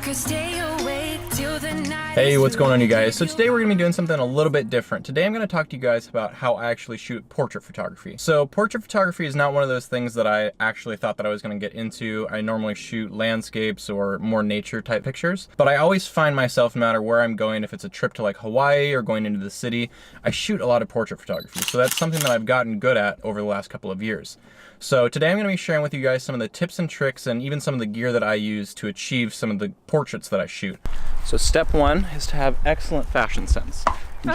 could stay awake till the night. Hey, what's going on, you guys? So today we're going to be doing something a little bit different. Today I'm going to talk to you guys about how I actually shoot portrait photography. So portrait photography is not one of those things that I actually thought that I was going to get into. I normally shoot landscapes or more nature type pictures, but I always find myself, no matter where I'm going, if it's a trip to like Hawaii or going into the city, I shoot a lot of portrait photography. So that's something that I've gotten good at over the last couple of years. So today I'm going to be sharing with you guys some of the tips and tricks and even some of the gear that I use to achieve some of the portraits that I shoot. So step one is to have excellent fashion sense.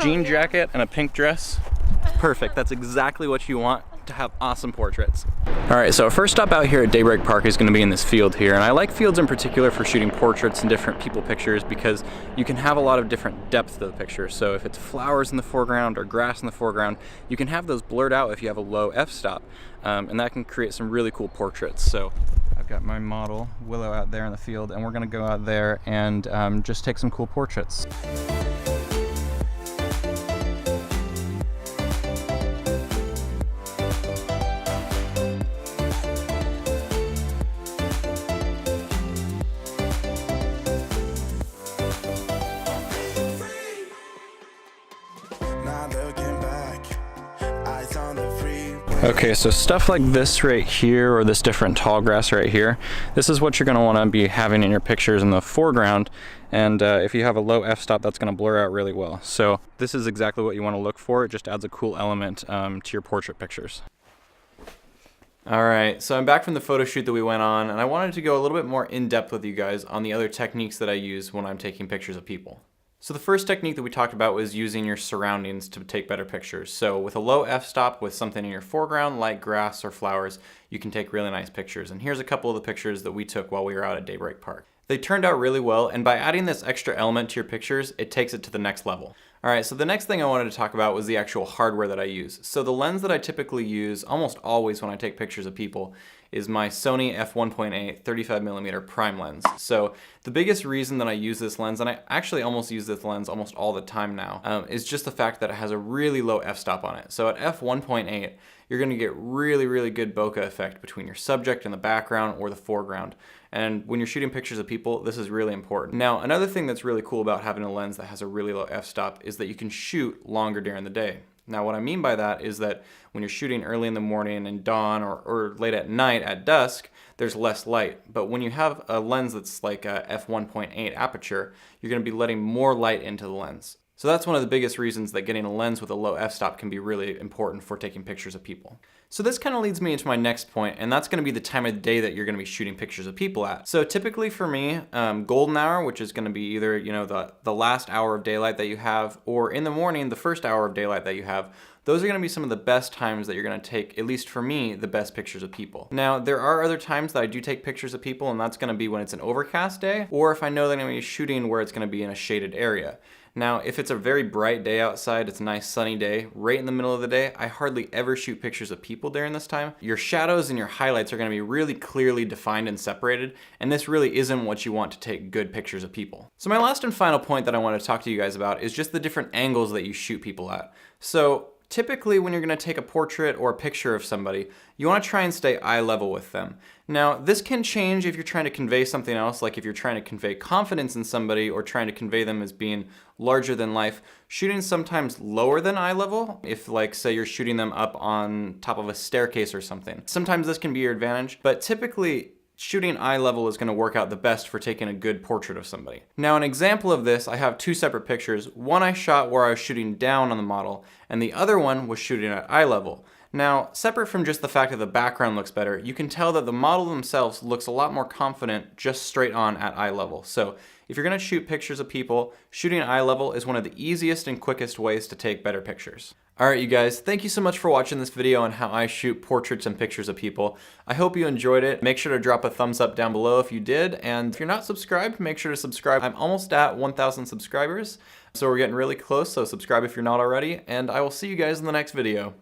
Jean jacket and a pink dress, perfect. That's exactly what you want to have awesome portraits. All right, so our first stop out here at Daybreak Park is going to be in this field here, and I like fields in particular for shooting portraits and different people pictures because you can have a lot of different depth to the picture. So if it's flowers in the foreground or grass in the foreground, you can have those blurred out if you have a low f-stop, and that can create some really cool portraits. So I've got my model Willow out there in the field, and we're going to go out there and just take some cool portraits. Okay, so stuff like this right here, or this different tall grass right here, this is what you're going to want to be having in your pictures in the foreground, and if you have a low f-stop, that's going to blur out really well. So this is exactly what you want to look for. It just adds a cool element to your portrait pictures. Alright, so I'm back from the photo shoot that we went on, and I wanted to go a little bit more in depth with you guys on the other techniques that I use when I'm taking pictures of people. So the first technique that we talked about was using your surroundings to take better pictures. So with a low f-stop with something in your foreground like grass or flowers, you can take really nice pictures. And here's a couple of the pictures that we took while we were out at Daybreak Park. They turned out really well, and by adding this extra element to your pictures, it takes it to the next level. Alright, so the next thing I wanted to talk about was the actual hardware that I use. So the lens that I typically use almost always when I take pictures of people is my Sony f1.8 35mm prime lens. So the biggest reason that I use this lens, and I actually almost use this lens almost all the time now, is just the fact that it has a really low f-stop on it. So at f1.8, you're going to get really good bokeh effect between your subject and the background or the foreground. And when you're shooting pictures of people, this is really important. Now, another thing that's really cool about having a lens that has a really low f-stop is that you can shoot longer during the day. Now, what I mean by that is that when you're shooting early in the morning and dawn or late at night at dusk, there's less light. But when you have a lens that's like a f1.8 aperture, you're going to be letting more light into the lens. So that's one of the biggest reasons that getting a lens with a low f-stop can be really important for taking pictures of people. So this kind of leads me into my next point, and that's going to be the time of the day that you're going to be shooting pictures of people at. So typically for me, golden hour, which is going to be either the last hour of daylight that you have, or in the morning, the first hour of daylight that you have, those are going to be some of the best times that you're going to take, at least for me, the best pictures of people. Now, there are other times that I do take pictures of people, and that's going to be when it's an overcast day, or if I know that I'm going to be shooting where it's going to be in a shaded area. Now, if it's a very bright day outside, it's a nice sunny day, right in the middle of the day, I hardly ever shoot pictures of people during this time. Your shadows and your highlights are going to be really clearly defined and separated, and this really isn't what you want to take good pictures of people. So my last and final point that I want to talk to you guys about is just the different angles that you shoot people at. So typically when you're going to take a portrait or a picture of somebody, you want to try and stay eye level with them. Now, this can change if you're trying to convey something else, like if you're trying to convey confidence in somebody or trying to convey them as being larger than life. Shooting sometimes lower than eye level, if like say you're shooting them up on top of a staircase or something. Sometimes this can be your advantage, but typically shooting eye level is going to work out the best for taking a good portrait of somebody. Now, an example of this, I have two separate pictures. One I shot where I was shooting down on the model, and the other one was shooting at eye level. Now, separate from just the fact that the background looks better, you can tell that the model themselves looks a lot more confident just straight on at eye level. So if you're going to shoot pictures of people, shooting at eye level is one of the easiest and quickest ways to take better pictures. Alright, you guys, thank you so much for watching this video on how I shoot portraits and pictures of people. I hope you enjoyed it. Make sure to drop a thumbs up down below if you did, and if you're not subscribed, make sure to subscribe. I'm almost at 1,000 subscribers, so we're getting really close, so subscribe if you're not already, and I will see you guys in the next video.